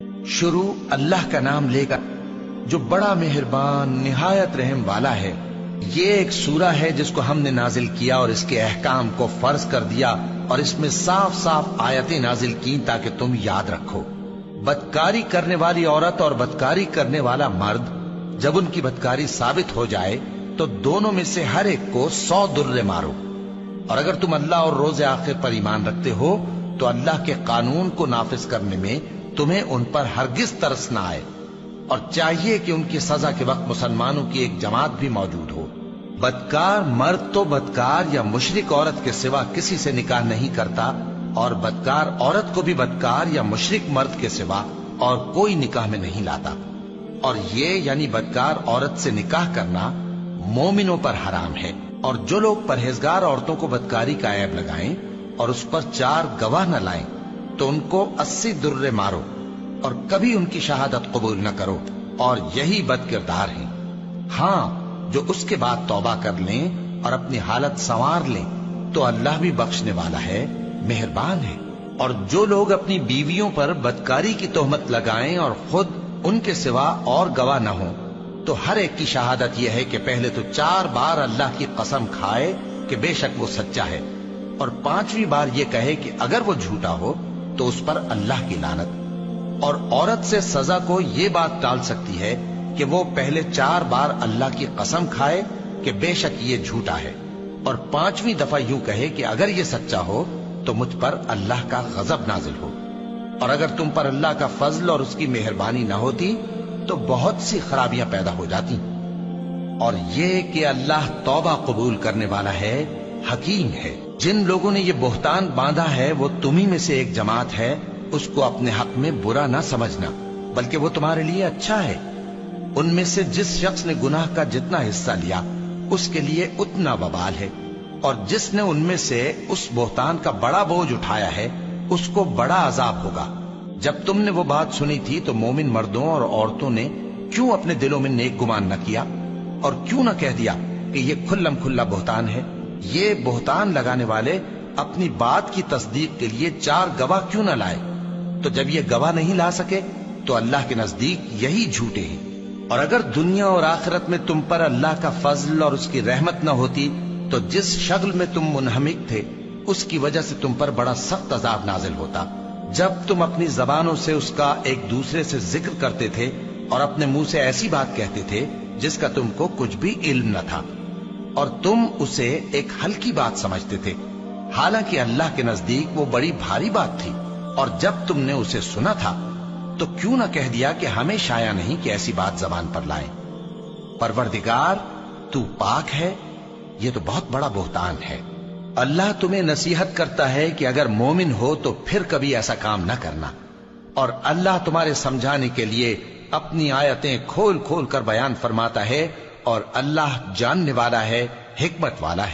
شروع اللہ کا نام لے کر جو بڑا مہربان نہایت رحم والا ہے۔ یہ ایک سورہ ہے جس کو ہم نے نازل کیا اور اس کے احکام کو فرض کر دیا اور اس میں صاف صاف آیتیں نازل کی تاکہ تم یاد رکھو۔ بدکاری کرنے والی عورت اور بدکاری کرنے والا مرد جب ان کی بدکاری ثابت ہو جائے تو دونوں میں سے ہر ایک کو 100 درے مارو، اور اگر تم اللہ اور روز آخر پر ایمان رکھتے ہو تو اللہ کے قانون کو نافذ کرنے میں تمہیں ان پر ہرگز ترس نہ آئے، اور چاہیے کہ ان کی سزا کے وقت مسلمانوں کی ایک جماعت بھی موجود ہو۔ بدکار مرد تو بدکار یا مشرک عورت کے سوا کسی سے نکاح نہیں کرتا، اور بدکار عورت کو بھی بدکار یا مشرک مرد کے سوا اور کوئی نکاح میں نہیں لاتا، اور یہ یعنی بدکار عورت سے نکاح کرنا مومنوں پر حرام ہے۔ اور جو لوگ پرہیزگار عورتوں کو بدکاری کا عیب لگائیں اور اس پر 4 گواہ نہ لائیں تو ان کو 80 درے مارو، اور کبھی ان کی شہادت قبول نہ کرو، اور یہی بد کردار ہیں۔ ہاں، جو اس کے بعد توبہ کر لیں اور اپنی حالت سنوار لیں تو اللہ بھی بخشنے والا ہے، مہربان ہے۔ اور جو لوگ اپنی بیویوں پر بدکاری کی تہمت لگائیں اور خود ان کے سوا اور گواہ نہ ہوں تو ہر ایک کی شہادت یہ ہے کہ پہلے تو 4 بار اللہ کی قسم کھائے کہ بے شک وہ سچا ہے، اور 5ویں بار یہ کہے کہ اگر وہ جھوٹا ہو تو اس پر اللہ کی لعنت۔ اور عورت سے سزا کو یہ بات ٹال سکتی ہے کہ وہ پہلے 4 بار اللہ کی قسم کھائے کہ بے شک یہ جھوٹا ہے، اور 5ویں دفعہ یوں کہے کہ اگر یہ سچا ہو تو مجھ پر اللہ کا غضب نازل ہو۔ اور اگر تم پر اللہ کا فضل اور اس کی مہربانی نہ ہوتی تو بہت سی خرابیاں پیدا ہو جاتی۔ اور یہ کہ اللہ توبہ قبول کرنے والا ہے، حکیم ہے۔ جن لوگوں نے یہ بہتان باندھا ہے وہ تمہیں میں سے ایک جماعت ہے، اس کو اپنے حق میں برا نہ سمجھنا، بلکہ وہ تمہارے لیے اچھا ہے۔ ان میں سے جس شخص نے گناہ کا جتنا حصہ لیا اس کے لیے اتنا وبال ہے، اور جس نے ان میں سے اس بہتان کا بڑا بوجھ اٹھایا ہے اس کو بڑا عذاب ہوگا۔ جب تم نے وہ بات سنی تھی تو مومن مردوں اور عورتوں نے کیوں اپنے دلوں میں نیک گمان نہ کیا، اور کیوں نہ کہہ دیا کہ یہ کھلم کھلا بہتان ہے؟ یہ بہتان لگانے والے اپنی بات کی تصدیق کے لیے 4 گواہ کیوں نہ لائے؟ تو جب یہ گواہ نہیں لا سکے تو اللہ کے نزدیک یہی جھوٹے ہیں۔ اور اگر دنیا اور آخرت میں تم پر اللہ کا فضل اور اس کی رحمت نہ ہوتی تو جس شغل میں تم منہمک تھے اس کی وجہ سے تم پر بڑا سخت عذاب نازل ہوتا، جب تم اپنی زبانوں سے اس کا ایک دوسرے سے ذکر کرتے تھے اور اپنے منہ سے ایسی بات کہتے تھے جس کا تم کو کچھ بھی علم نہ تھا، اور تم اسے ایک ہلکی بات سمجھتے تھے، حالانکہ اللہ کے نزدیک وہ بڑی بھاری بات تھی۔ اور جب تم نے اسے سنا تھا تو کیوں نہ کہہ دیا کہ ہمیں شایع نہیں کہ ایسی بات زبان پر لائیں؟ پروردگار تو پاک ہے، یہ تو بہت بڑا بہتان ہے۔ اللہ تمہیں نصیحت کرتا ہے کہ اگر مومن ہو تو پھر کبھی ایسا کام نہ کرنا، اور اللہ تمہارے سمجھانے کے لیے اپنی آیتیں کھول کھول کر بیان فرماتا ہے، اور اللہ جاننے والا ہے، حکمت والا ہے۔